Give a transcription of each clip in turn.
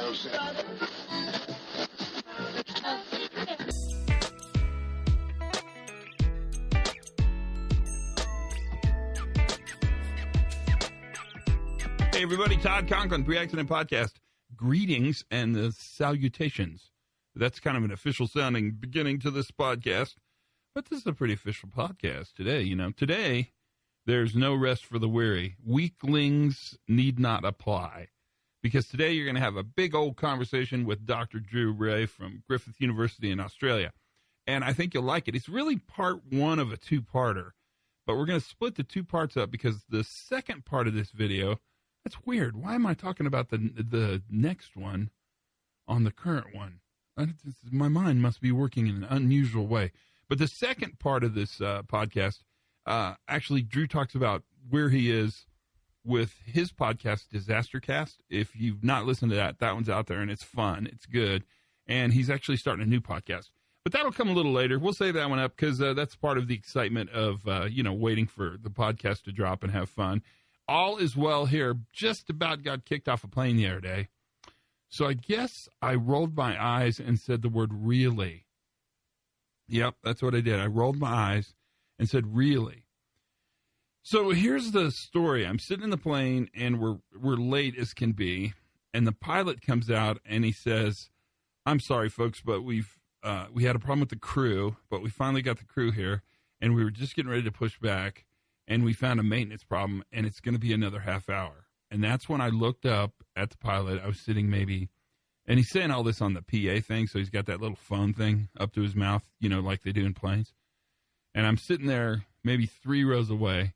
Hey, everybody, Todd Conklin, Pre-Accident Podcast. Greetings and the salutations. That's kind of an official-sounding beginning to this podcast, but this is a pretty official podcast today. You know, today, there's no rest for the weary. Weaklings need not apply, because today you're going to have a big old conversation with Dr. Drew Ray from Griffith University in Australia, and I think you'll like it. It's really part one of a two-parter, but we're going to split the two parts up because the second part of this video, that's weird. Why am I talking about the next one on the current one? My mind must be working in an unusual way. But the second part of this podcast, actually, Drew talks about where he is with his podcast, Disaster Cast. If you've not listened to that, that one's out there, and it's fun. It's good. And he's actually starting a new podcast. But that'll come a little later. We'll save that one up because that's part of the excitement of, waiting for the podcast to drop and have fun. All is well here. Just about got kicked off a plane the other day. So I guess I rolled my eyes and said the word really. Yep, that's what I did. I rolled my eyes and said really. So here's the story. I'm sitting in the plane and we're late as can be. And the pilot comes out and he says, "I'm sorry, folks, but we had a problem with the crew, but we finally got the crew here and we were just getting ready to push back. And we found a maintenance problem, and it's going to be another half hour." And that's when I looked up at the pilot. I was sitting maybe, and he's saying all this on the PA thing, so he's got that little phone thing up to his mouth, like they do in planes. And I'm sitting there maybe 3 rows away,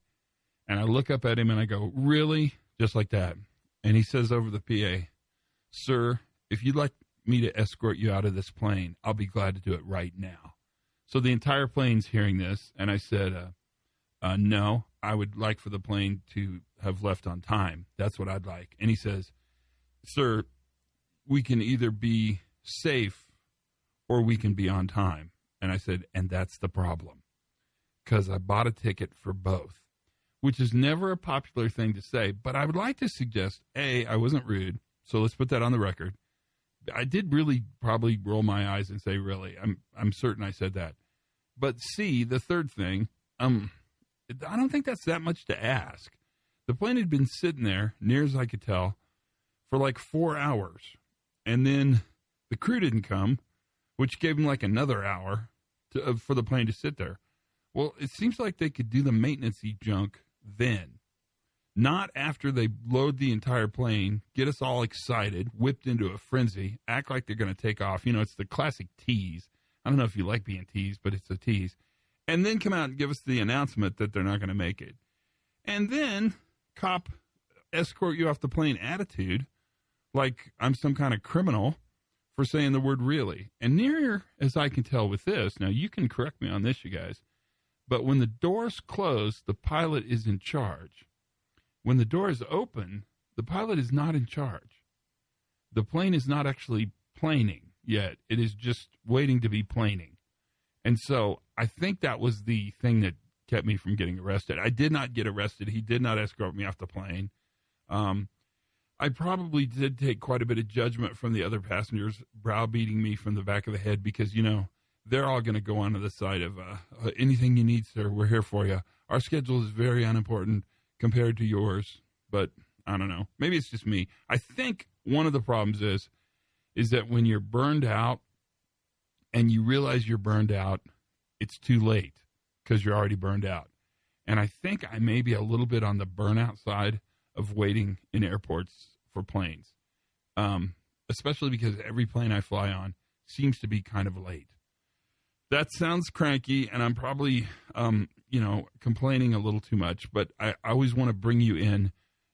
and I look up at him, and I go, "Really?" Just like that. And he says over the PA, "Sir, if you'd like me to escort you out of this plane, I'll be glad to do it right now." So the entire plane's hearing this, and I said, "No, I would like for the plane to have left on time. That's what I'd like." And he says, "Sir, we can either be safe or we can be on time." And I said, "And that's the problem, because I bought a ticket for both," which is never a popular thing to say. But I would like to suggest, A, I wasn't rude, so let's put that on the record. I did really probably roll my eyes and say, "Really?" I'm certain I said that. But C, the third thing, I don't think that's that much to ask. The plane had been sitting there, near as I could tell, for like 4 hours. And then the crew didn't come, which gave them like another hour for the plane to sit there. Well, it seems like they could do the maintenance-y junk then. Not after they load the entire plane, get us all excited, whipped into a frenzy, act like they're going to take off. It's the classic tease. I don't know if you like being teased, but it's a tease. And then come out and give us the announcement that they're not going to make it. And then cop escort you off the plane attitude like I'm some kind of criminal for saying the word really. And near as I can tell with this, now you can correct me on this, you guys, but when the doors close, the pilot is in charge. When the doors open, the pilot is not in charge. The plane is not actually planing yet. It is just waiting to be planing. And so I think that was the thing that kept me from getting arrested. I did not get arrested. He did not escort me off the plane. I probably did take quite a bit of judgment from the other passengers browbeating me from the back of the head because, they're all going to go on to the side of anything you need, sir. We're here for you. Our schedule is very unimportant compared to yours. But I don't know. Maybe it's just me. I think one of the problems is that when you're burned out, and you realize you're burned out, it's too late because you're already burned out. And I think I may be a little bit on the burnout side of waiting in airports for planes, especially because every plane I fly on seems to be kind of late. That sounds cranky, and I'm probably, complaining a little too much, but I always want to bring you in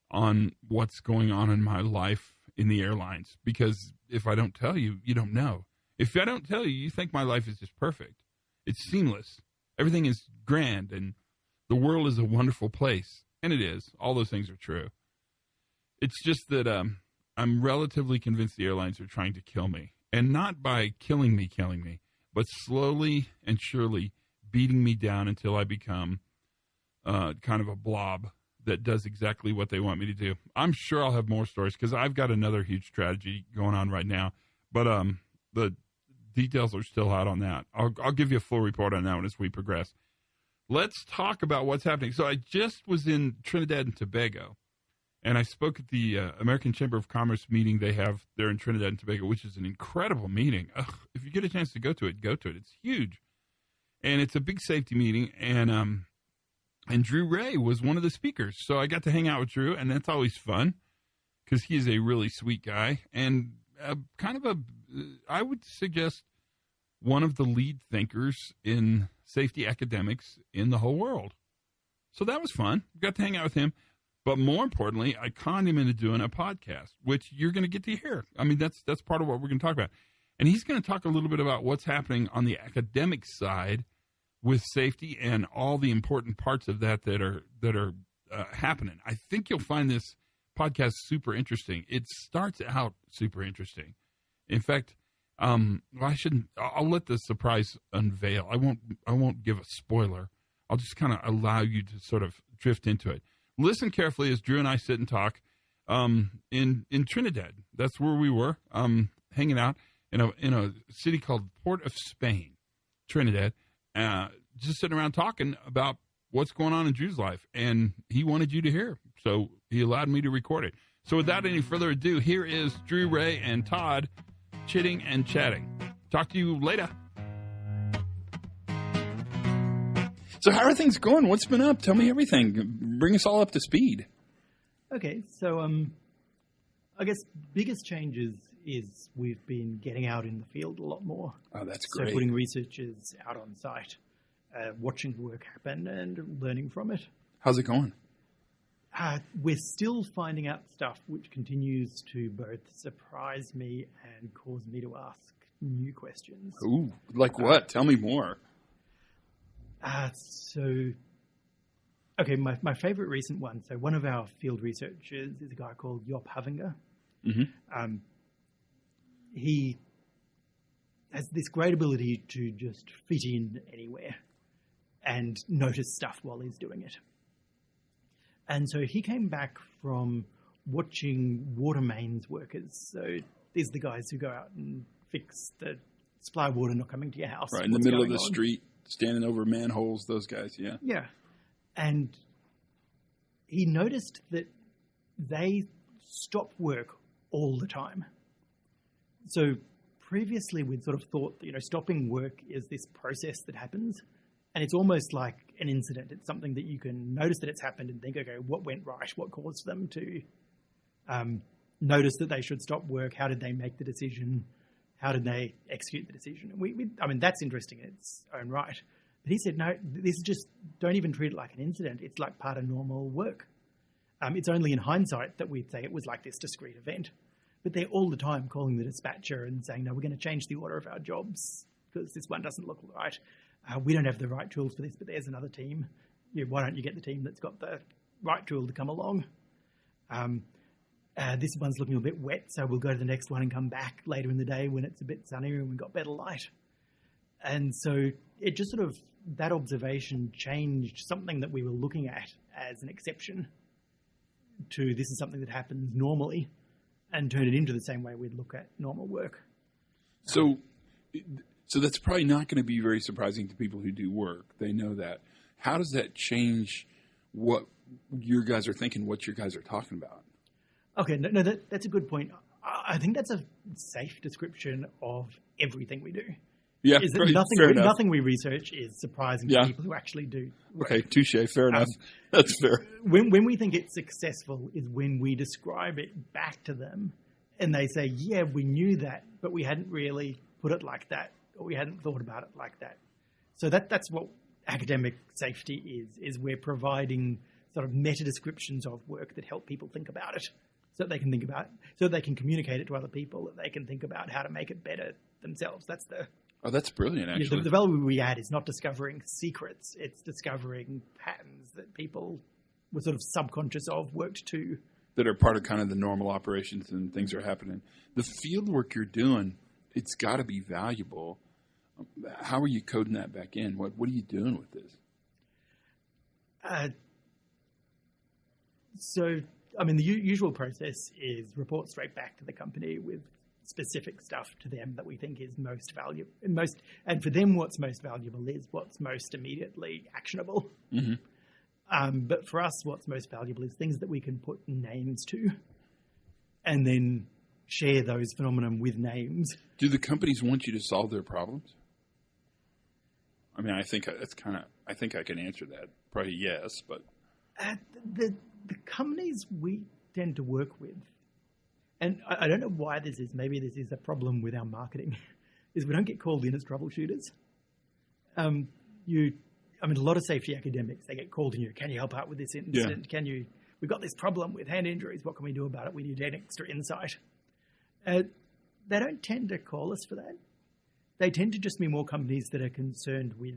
on what's going on in my life in the airlines, because if I don't tell you, you don't know. If I don't tell you, you think my life is just perfect. It's seamless. Everything is grand, and the world is a wonderful place. And it is. All those things are true. It's just that I'm relatively convinced the airlines are trying to kill me. And not by killing me, but slowly and surely beating me down until I become kind of a blob that does exactly what they want me to do. I'm sure I'll have more stories because I've got another huge strategy going on right now. But the details are still out on that. I'll give you a full report on that one as we progress. Let's talk about what's happening. So I just was in Trinidad and Tobago, and I spoke at the American Chamber of Commerce meeting they have there in Trinidad and Tobago, which is an incredible meeting. If you get a chance to go to it, go to it. It's huge. And it's a big safety meeting, and Drew Ray was one of the speakers. So I got to hang out with Drew, and that's always fun because he's a really sweet guy and I would suggest, one of the lead thinkers in safety academics in the whole world. So that was fun. Got to hang out with him. But more importantly, I conned him into doing a podcast, which you're going to get to hear. I mean, that's part of what we're going to talk about. And he's going to talk a little bit about what's happening on the academic side with safety and all the important parts of that are happening. I think you'll find this podcast super interesting. It starts out super interesting. In fact, I'll let the surprise unveil. I won't give a spoiler. I'll just kind of allow you to sort of drift into it. Listen carefully as Drew and I sit and talk in Trinidad. That's where we were, hanging out in a city called Port of Spain, Trinidad, just sitting around talking about what's going on in Drew's life. And he wanted you to hear, so he allowed me to record it. So without any further ado, here is Drew Ray and Todd chitting and chatting. Talk to you later. So how are things going? What's been up? Tell me everything. Bring us all up to speed. Okay, so I guess biggest changes is we've been getting out in the field a lot more. Oh, that's great. So putting researchers out on site, watching work happen and learning from it. How's it going? We're still finding out stuff which continues to both surprise me and cause me to ask new questions. Ooh, like what? Tell me more. Okay, my favorite recent one. So one of our field researchers is a guy called Job Havinger. Mm-hmm. He has this great ability to just fit in anywhere and notice stuff while he's doing it. And so he came back from watching water mains workers. So these are the guys who go out and fix the supply of water not coming to your house. Right, in the middle of the street, standing over manholes, those guys, yeah. Yeah. And he noticed that they stop work all the time. So previously we'd sort of thought that, stopping work is this process that happens. And it's almost like an incident. It's something that you can notice that it's happened and think, okay, what went right? What caused them to notice that they should stop work? How did they make the decision? How did they execute the decision? And that's interesting in its own right. But he said, no, this is just, don't even treat it like an incident. It's like part of normal work. It's only in hindsight that we'd say it was like this discrete event. But they're all the time calling the dispatcher and saying, no, we're going to change the order of our jobs because this one doesn't look right. We don't have the right tools for this, but there's another team. Why don't you get the team that's got the right tool to come along? This one's looking a bit wet, so we'll go to the next one and come back later in the day when it's a bit sunnier and we've got better light. And so it just sort of, that observation changed something that we were looking at as an exception to this is something that happens normally and turned it into the same way we'd look at normal work. So that's probably not going to be very surprising to people who do work. They know that. How does that change what your guys are thinking, what your guys are talking about? Okay, no, that's a good point. I think that's a safe description of everything we do. Yeah, is that nothing we research is surprising to people who actually do work. Okay, touche, fair enough. That's fair. When we think it's successful is when we describe it back to them and they say, yeah, we knew that, but we hadn't really put it like that, or we hadn't thought about it like that. So that's what academic safety is we're providing sort of meta descriptions of work that help people think about it, so that they can think about it, so that they can communicate it to other people, that they can think about how to make it better themselves. That's brilliant, actually. The value we add is not discovering secrets, it's discovering patterns that people were sort of subconscious of, worked to. That are part of kind of the normal operations and things are happening. The field work you're doing, it's got to be valuable. How are you coding that back in? What are you doing with this? So, I mean, the usual process is report straight back to the company with specific stuff to them that we think is most valuable. And for them, what's most valuable is what's most immediately actionable. Mm-hmm. But for us, what's most valuable is things that we can put names to and then share those phenomenon with names. Do the companies want you to solve their problems? I mean, I think I think I can answer that. Probably yes, but the companies we tend to work with, and I don't know why this is. Maybe this is a problem with our marketing, is we don't get called in as troubleshooters. I mean, a lot of safety academics, they get called in. Can you help out with this incident? Yeah. We've got this problem with hand injuries. What can we do about it? We need an extra insight. They don't tend to call us for that. They tend to just be more companies that are concerned with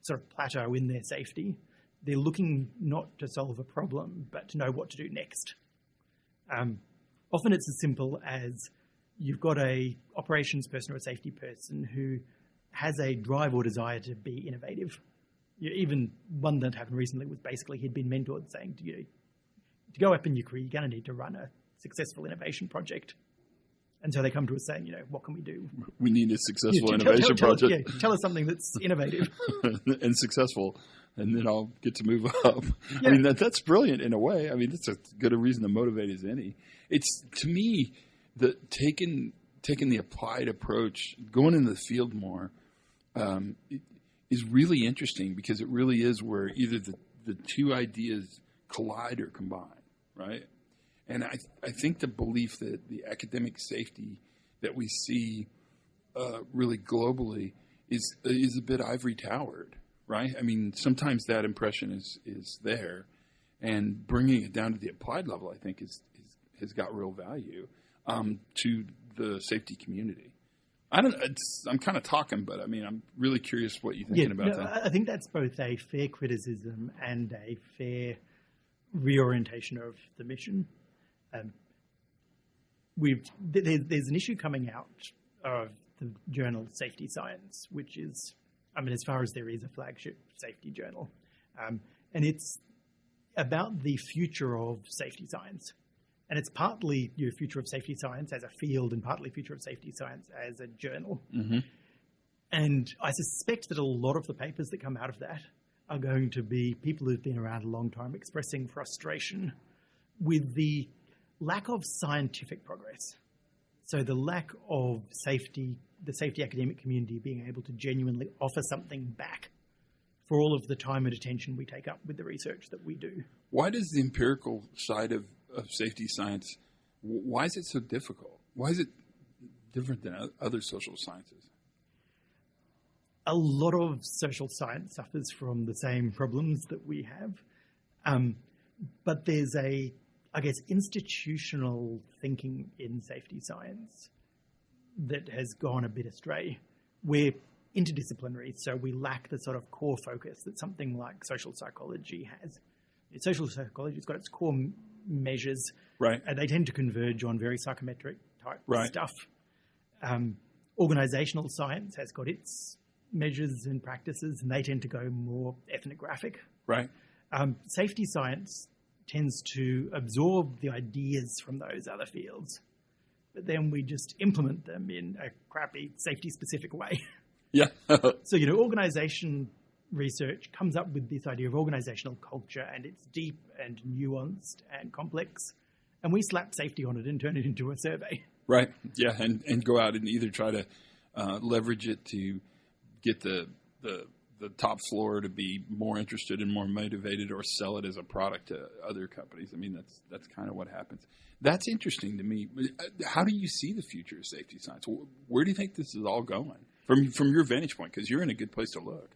sort of plateau in their safety. They're looking not to solve a problem, but to know what to do next. Often it's as simple as you've got a operations person or a safety person who has a drive or desire to be innovative. Even one that happened recently was basically he'd been mentored saying, to go up in your career, you're going to need to run a successful innovation project. And so they come to us saying, what can we do? We need a successful innovation project. Tell us something that's innovative. And successful, and then I'll get to move up. Yeah. I mean, that's brilliant in a way. I mean, that's as good a reason to motivate as any. It's, to me, taking the applied approach, going in the field more, is really interesting because it really is where either the two ideas collide or combine, right? And I think the belief that the academic safety that we see really globally is a bit ivory towered, right? I mean, sometimes that impression is there, and bringing it down to the applied level, I think, has got real value to the safety community. I'm kind of talking, but I mean, I'm really curious what you're thinking about that. I think that's both a fair criticism and a fair reorientation of the mission. There's an issue coming out of the journal Safety Science, which is, I mean, as far as there is a flagship safety journal, and it's about the future of safety science. And it's partly your future of safety science as a field and partly future of safety science as a journal. Mm-hmm. And I suspect that a lot of the papers that come out of that are going to be people who've been around a long time expressing frustration with the lack of scientific progress. So the lack of safety, the safety academic community being able to genuinely offer something back for all of the time and attention we take up with the research that we do. Why does the empirical side of safety science, why is it so difficult? Why is it different than other social sciences? A lot of social science suffers from the same problems that we have. But there's institutional thinking in safety science that has gone a bit astray. We're interdisciplinary, so we lack the sort of core focus that something like social psychology has. Social psychology's got its core measures, right? And they tend to converge on very psychometric type right. stuff. Organizational science has got its measures and practices, and they tend to go more ethnographic. Right. Safety science tends to absorb the ideas from those other fields, but then we just implement them in a crappy safety-specific way. Yeah. So, organization research comes up with this idea of organizational culture, and it's deep and nuanced and complex, and we slap safety on it and turn it into a survey. Right. Yeah, and go out and either try to leverage it to get the top floor to be more interested and more motivated, or sell it as a product to other companies. I mean, that's kind of what happens. That's interesting to me. How do you see the future of safety science? Where do you think this is all going from your vantage point? Because you're in a good place to look.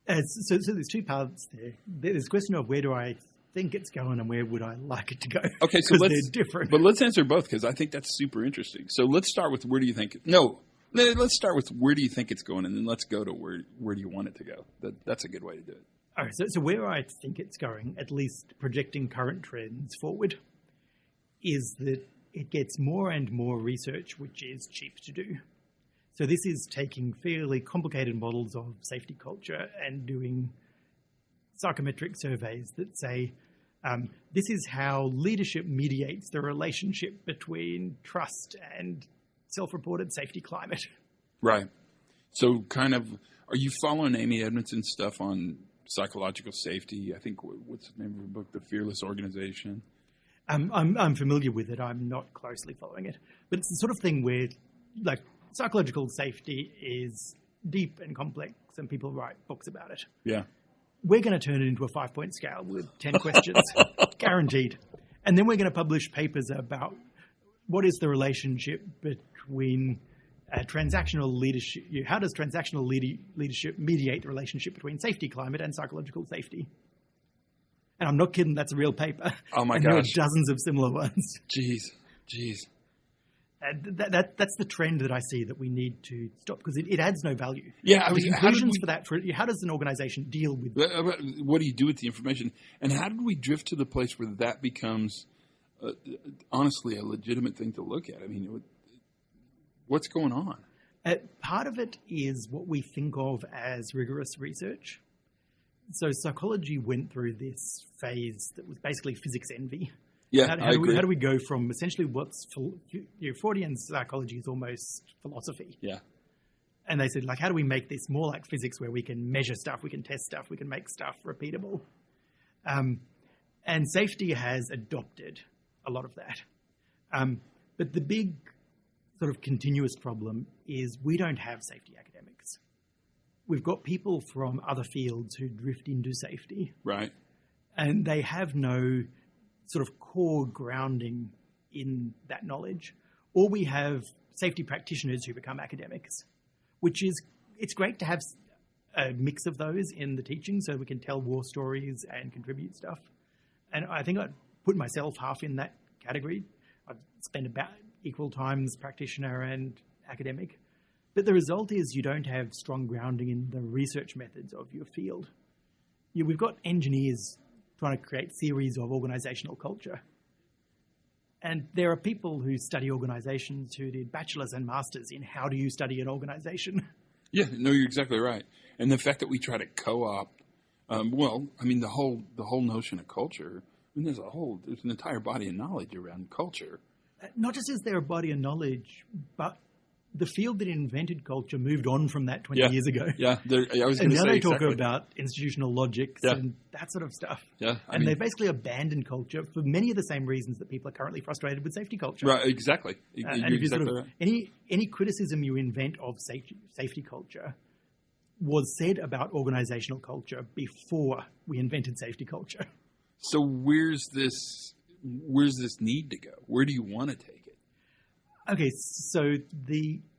So there's two paths there. There's a question of where do I think it's going and where would I like it to go? Okay, so they're different. But let's answer both because I think that's super interesting. So let's start with where do you think? Let's start with where do you think it's going, and then let's go to where do you want it to go. That's a good way to do it. All right, so where I think it's going, at least projecting current trends forward, is that it gets more and more research which is cheap to do. So this is taking fairly complicated models of safety culture and doing psychometric surveys that say, This is how leadership mediates the relationship between trust and self-reported safety climate. Right. So kind of, are you following Amy Edmondson's stuff on psychological safety? I think, what's the name of her book? The Fearless Organization? I'm familiar with it. I'm not closely following it. But it's the sort of thing where, like, psychological safety is deep and complex, and people write books about it. Yeah. We're going to turn it into a 5-point scale with 10 questions, guaranteed. And then we're going to publish papers about what is the relationship between transactional leadership. How does transactional leadership mediate the relationship between safety climate and psychological safety? And I'm not kidding, that's a real paper. Oh my and gosh. There are dozens of similar ones. Jeez. And that's the trend that I see that we need to stop, because it adds no value. Yeah, I mean, mean, conclusions for that. How does an organization deal with what do you do with the information? And how did we drift to the place where that becomes, honestly, a legitimate thing to look at? I mean, what's going on? Part of it is what we think of as rigorous research. So psychology went through this phase that was basically physics envy. Yeah, How do we go from essentially what's Freudian psychology is almost philosophy? Yeah. And they said, like, how do we make this more like physics, where we can measure stuff, we can test stuff, we can make stuff repeatable? And safety has adopted a lot of that. But the big sort of continuous problem is we don't have safety academics. We've got people from other fields who drift into safety. Right. And they have no sort of core grounding in that knowledge. Or we have safety practitioners who become academics, which is, it's great to have a mix of those in the teaching so we can tell war stories and contribute stuff. And I think I'd put myself half in that category. I've spent about equal times practitioner and academic. But the result is you don't have strong grounding in the research methods of your field. We've got engineers trying to create theories of organizational culture. And there are people who study organizations who did bachelor's and master's in how do you study an organization. Yeah, no, you're exactly right. And the fact that we try to co-opt, the whole notion of culture, I mean, there's an entire body of knowledge around culture. Not just is there a body of knowledge, but the field that invented culture moved on from that 20 years ago. Yeah, I was going to say And now they talk exactly. about institutional logics and that sort of stuff. Yeah, and they basically abandoned culture for many of the same reasons that people are currently frustrated with safety culture. Right, exactly. And You're if you exactly sort of, right. any criticism you invent of safety culture was said about organizational culture before we invented safety culture. So where's this need to go? Where do you want to take it? Okay, so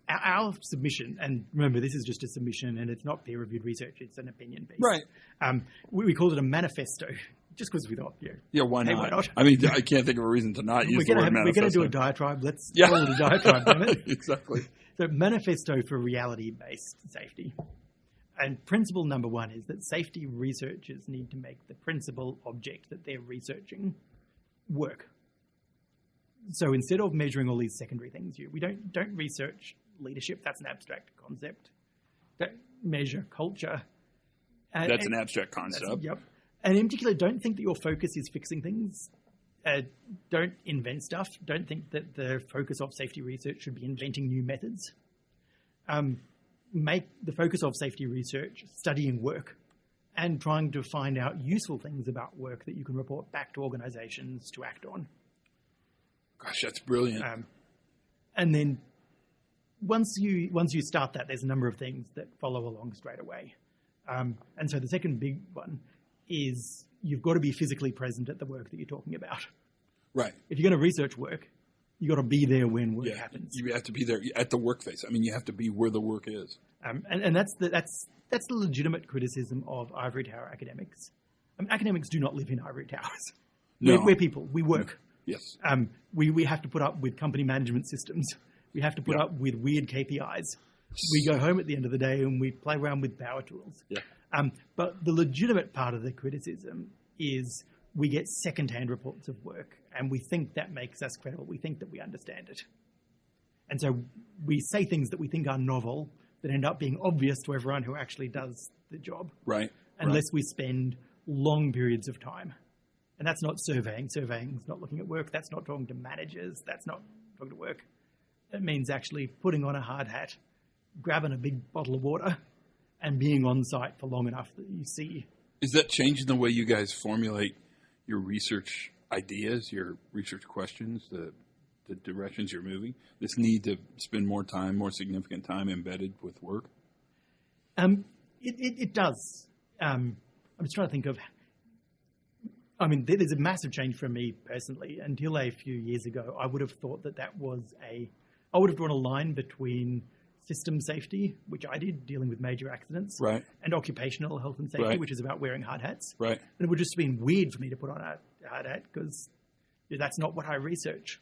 our submission, and remember, this is just a submission and it's not peer-reviewed research, it's an opinion piece. Right. We called it a manifesto, just because we thought, why hey, not? why not? I mean, I can't think of a reason to not use the word manifesto. We're going to do a diatribe. Let's call it a diatribe, damn it. Exactly. So manifesto for reality-based safety. And principle number one is that safety researchers need to make the principal object that they're researching work. So instead of measuring all these secondary things, we don't research leadership. That's an abstract concept. Don't measure culture. That's an abstract concept. Yep. And in particular, don't think that your focus is fixing things. Don't invent stuff. Don't think that the focus of safety research should be inventing new methods. Make the focus of safety research studying work and trying to find out useful things about work that you can report back to organizations to act on. Gosh, that's brilliant. And then once you start that, there's a number of things that follow along straight away. And so the second big one is you've got to be physically present at the work that you're talking about. Right. If you're going to research work, you've got to be there when work happens. You have to be there at the work phase. I mean, you have to be where the work is. And that's the legitimate criticism of ivory tower academics. Academics do not live in ivory towers. No. We're people. We work. Yes. We have to put up with company management systems. We have to put up with weird KPIs. We go home at the end of the day and we play around with power tools. Yeah. But the legitimate part of the criticism is we get second-hand reports of work and we think that makes us credible. We think that we understand it. And so we say things that we think are novel that end up being obvious to everyone who actually does the job. Right. Unless we spend long periods of time And that's not surveying. Surveying's not looking at work. That's not talking to managers. That's not talking to work. It means actually putting on a hard hat, grabbing a big bottle of water, and being on site for long enough that you see. Is that changing the way you guys formulate your research ideas, your research questions, the directions you're moving? This need to spend more significant time embedded with work? It does. I'm just trying to think of. I mean, there's a massive change for me personally. Until a few years ago, I would have thought that was I would have drawn a line between system safety, which I did, dealing with major accidents, right, and occupational health and safety, right, which is about wearing hard hats. Right. And it would just have been weird for me to put on a hard hat because that's not what I research.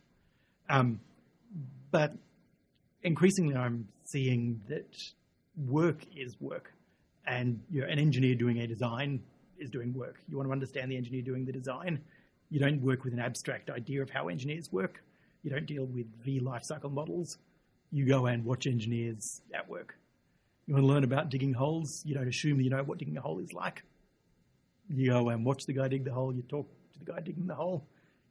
But increasingly, I'm seeing that work is work, and an engineer doing a design is doing work. You want to understand the engineer doing the design. You don't work with an abstract idea of how engineers work. You don't deal with V lifecycle models. You go and watch engineers at work. You want to learn about digging holes. You don't assume that you know what digging a hole is like. You go and watch the guy dig the hole. You talk to the guy digging the hole.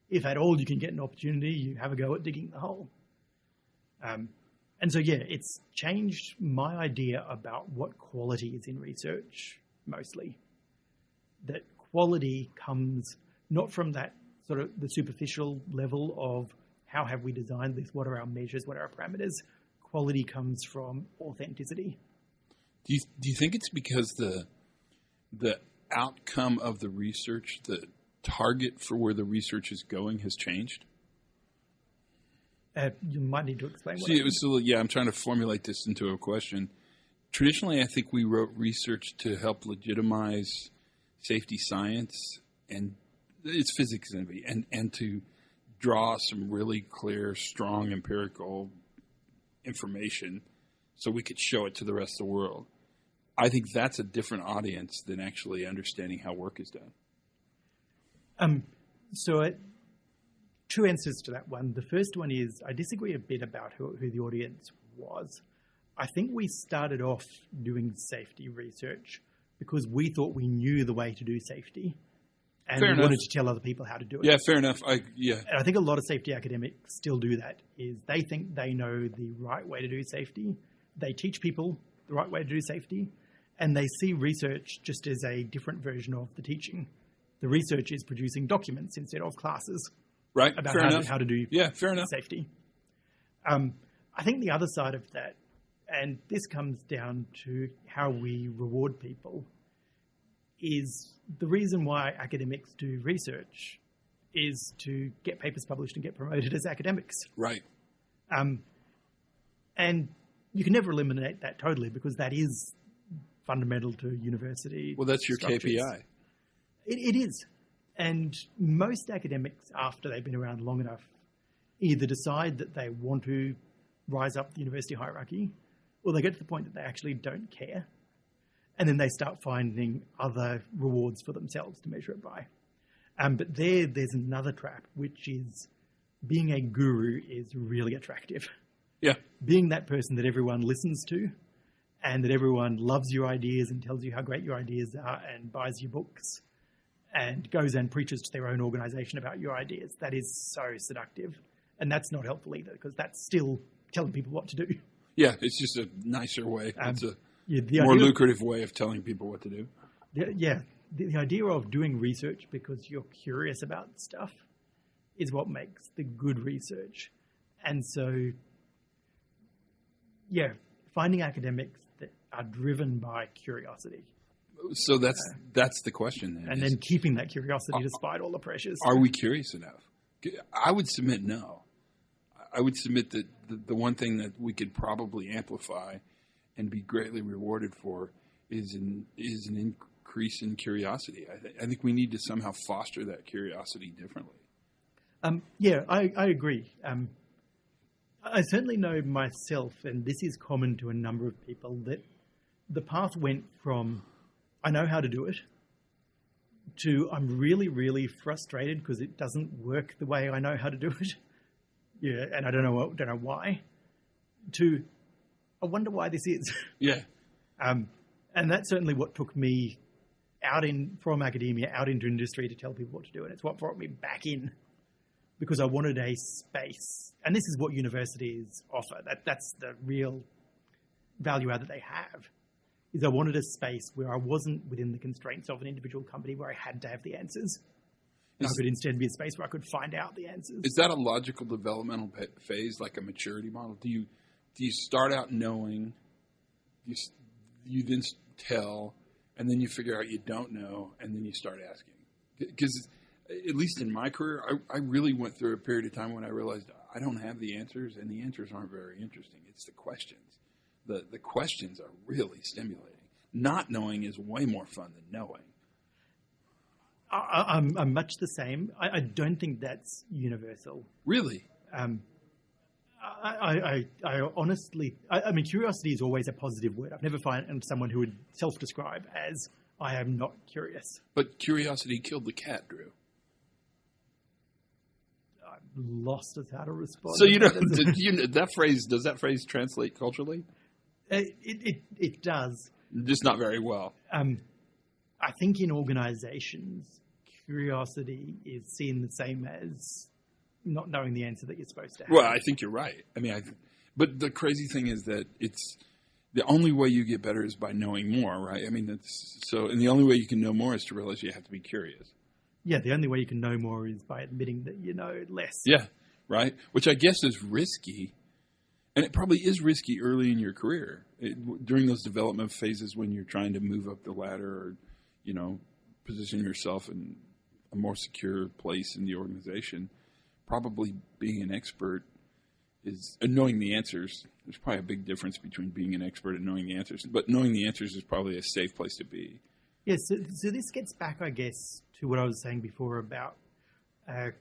If at all you can get an opportunity, you have a go at digging the hole. And so, it's changed my idea about what quality is in research mostly. That quality comes not from that sort of the superficial level of how have we designed this, what are our measures, what are our parameters. Quality comes from authenticity. Do you think it's because the outcome of the research, the target for where the research is going has changed? You might need to explain what I'm trying to formulate this into a question. Traditionally, I think we wrote research to help legitimize safety science, and it's physics and to draw some really clear, strong empirical information so we could show it to the rest of the world. I think that's a different audience than actually understanding how work is done. Two answers to that one. The first one is I disagree a bit about who the audience was. I think we started off doing safety research because we thought we knew the way to do safety, and we wanted to tell other people how to do it. Yeah, fair enough. And I think a lot of safety academics still do that, is they think they know the right way to do safety. They teach people the right way to do safety, and they see research just as a different version of the teaching. The research is producing documents instead of classes. Right, about how to do fair enough. Safety. I think the other side of that, and this comes down to how we reward people, is the reason why academics do research is to get papers published and get promoted as academics. Right. And you can never eliminate that totally because that is fundamental to university. Well, that's your structures. KPI. It is. And most academics, after they've been around long enough, either decide that they want to rise up the university hierarchy, or they get to the point that they actually don't care. And then they start finding other rewards for themselves to measure it by. But there's another trap, which is being a guru is really attractive. Yeah. Being that person that everyone listens to and that everyone loves your ideas and tells you how great your ideas are and buys your books and goes and preaches to their own organization about your ideas. That is so seductive. And that's not helpful either, because that's still telling people what to do. Yeah, it's just a nicer way. It's a the more lucrative way of telling people what to do. The idea of doing research because you're curious about stuff is what makes the good research. And so, finding academics that are driven by curiosity. So that's the question then. And then keeping that curiosity despite all the pressures. Are we curious enough? I would submit no. I would submit that the one thing that we could probably amplify and be greatly rewarded for is an increase in curiosity. I think we need to somehow foster that curiosity differently. I agree. I certainly know myself, and this is common to a number of people, that the path went from I know how to do it to I'm really, really frustrated because it doesn't work the way I know how to do it. And I don't know why. To I wonder why this is. Yeah. And that's certainly what took me from academia out into industry to tell people what to do, and it's what brought me back in, because I wanted a space, and this is what universities offer. That's the real value add that they have, is I wanted a space where I wasn't within the constraints of an individual company where I had to have the answers. I could instead be a space where I could find out the answers. Is that a logical developmental phase, like a maturity model? Do you start out knowing, you then tell, and then you figure out you don't know, and then you start asking? Because at least in my career, I really went through a period of time when I realized I don't have the answers, and the answers aren't very interesting. It's the questions. The questions are really stimulating. Not knowing is way more fun than knowing. I'm much the same. I don't think that's universal. Really? I honestly, I mean, curiosity is always a positive word. I've never found someone who would self-describe as, I am not curious. But curiosity killed the cat, Drew. I'm lost as how to respond. So does that phrase translate culturally? It does. Just not very well. I think in organizations, curiosity is seen the same as not knowing the answer that you're supposed to have. Well, I think you're right. I mean, but the crazy thing is that it's the only way you get better is by knowing more, right? I mean, and the only way you can know more is to realize you have to be curious. Yeah, the only way you can know more is by admitting that you know less. Yeah, right? Which I guess is risky. And it probably is risky early in your career, during those development phases when you're trying to move up the ladder or, position yourself in a more secure place in the organization. Probably being an expert is knowing the answers. There's probably a big difference between being an expert and knowing the answers. But knowing the answers is probably a safe place to be. Yes, so this gets back, I guess, to what I was saying before about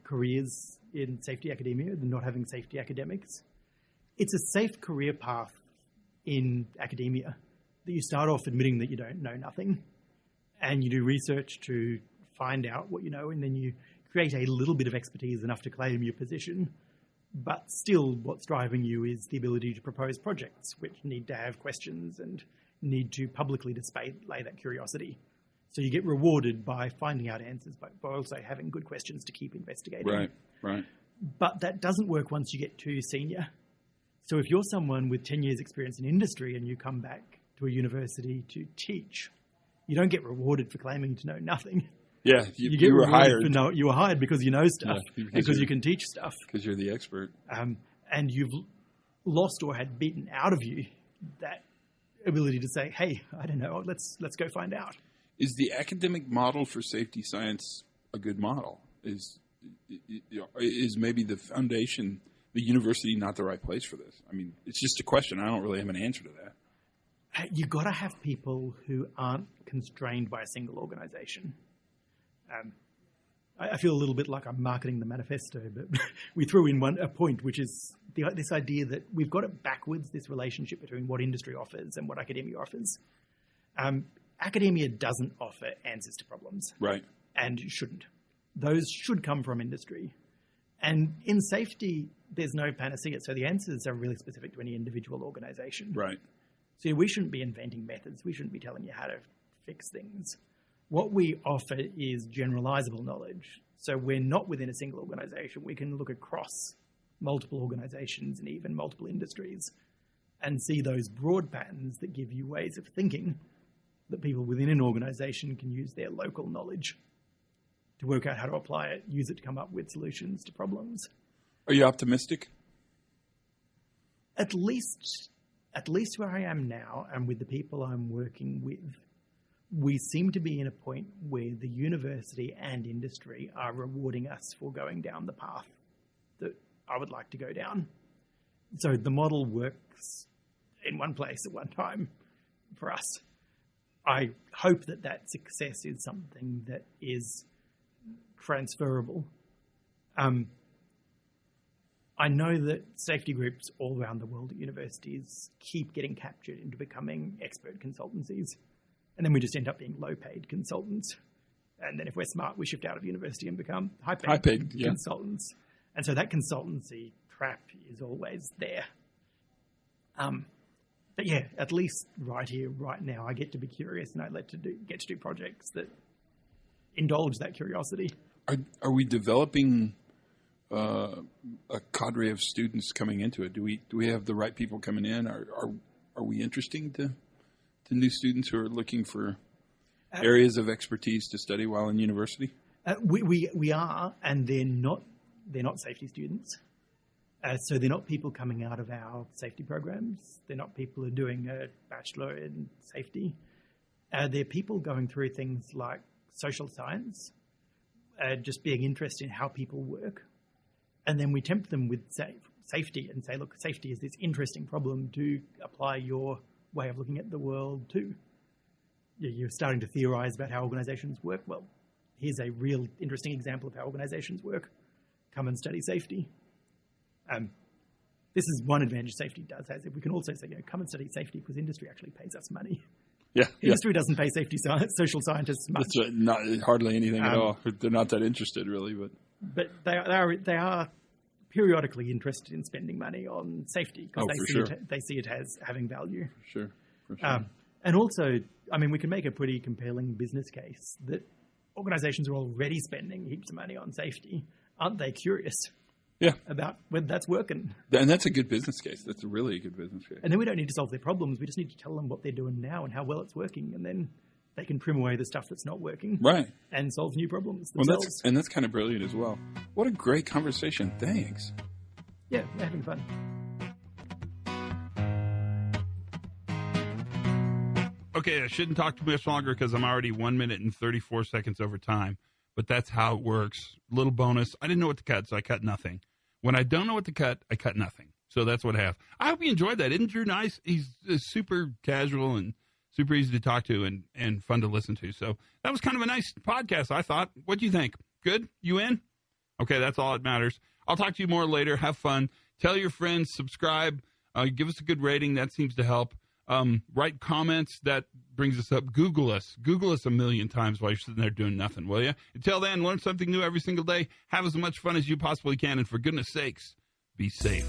careers in safety academia and not having safety academics. It's a safe career path in academia that you start off admitting that you don't know nothing, and you do research to find out what you know, and then you create a little bit of expertise enough to claim your position. But still, what's driving you is the ability to propose projects, which need to have questions and need to publicly display that curiosity. So you get rewarded by finding out answers, but by also having good questions to keep investigating. Right. But that doesn't work once you get too senior. So if you're someone with 10 years experience in industry and you come back to a university to teach, you don't get rewarded for claiming to know nothing. Yeah, you were hired. You were hired because you know stuff, because you can teach stuff. Because you're the expert. And you've lost or had beaten out of you that ability to say, hey, I don't know, let's go find out. Is the academic model for safety science a good model? Is maybe the foundation, the university, not the right place for this? I mean, it's just a question. I don't really have an answer to that. You've got to have people who aren't constrained by a single organization. I feel a little bit like I'm marketing the manifesto, but we threw in a point, which is this idea that we've got it backwards, this relationship between what industry offers and what academia offers. Academia doesn't offer answers to problems. Right. And shouldn't. Those should come from industry. And in safety, there's no panacea. So the answers are really specific to any individual organization. Right. So we shouldn't be inventing methods. We shouldn't be telling you how to fix things. What we offer is generalizable knowledge. So we're not within a single organization. We can look across multiple organizations and even multiple industries and see those broad patterns that give you ways of thinking that people within an organization can use their local knowledge to work out how to apply it, use it to come up with solutions to problems. Are you optimistic? At least where I am now and with the people I'm working with, we seem to be in a point where the university and industry are rewarding us for going down the path that I would like to go down. So the model works in one place at one time for us. I hope that success is something that is transferable. I know that safety groups all around the world at universities keep getting captured into becoming expert consultancies. And then we just end up being low-paid consultants. And then if we're smart, we shift out of university and become high-paid consultants. And so that consultancy trap is always there. But yeah, at least right here, right now, I get to be curious, and I get to do projects that indulge that curiosity. Are we developing a cadre of students coming into it? Do we have the right people coming in? Are we interesting to new students who are looking for areas of expertise to study while in university? We are, and they're not safety students. So they're not people coming out of our safety programs. They're not people who are doing a bachelor in safety. They're people going through things like social science, just being interested in how people work. And then we tempt them with safety and say, look, safety is this interesting problem to apply your way of looking at the world to. You're starting to theorize about how organizations work. Well, here's a real interesting example of how organizations work. Come and study safety. This is one advantage safety does have. We can also say, come and study safety because industry actually pays us money. Yeah, industry doesn't pay social scientists much. That's not hardly anything at all. They're not that interested, really. But they are periodically interested in spending money on safety because they see it as having value. For sure. And also, we can make a pretty compelling business case that organizations are already spending heaps of money on safety. Aren't they curious? Yeah. About whether that's working. And that's a good business case. That's a really good business case. And then we don't need to solve their problems. We just need to tell them what they're doing now and how well it's working. And then they can trim away the stuff that's not working. Right. And solve new problems themselves. Well, that's kind of brilliant as well. What a great conversation. Thanks. Yeah, we're having fun. Okay, I shouldn't talk too much longer because I'm already 1 minute and 34 seconds over time. But that's how it works. Little bonus. I didn't know what to cut, so I cut nothing. When I don't know what to cut, I cut nothing. So that's what I have. I hope you enjoyed that. Isn't Drew nice? He's super casual and super easy to talk to and fun to listen to. So that was kind of a nice podcast, I thought. What do you think? Good? You in? Okay, that's all that matters. I'll talk to you more later. Have fun. Tell your friends. Subscribe. Give us a good rating. That seems to help. Write comments. That brings us up. Google us. Google us 1,000,000 times while you're sitting there doing nothing, will you? Until then, learn something new every single day. Have as much fun as you possibly can. And for goodness sakes, be safe.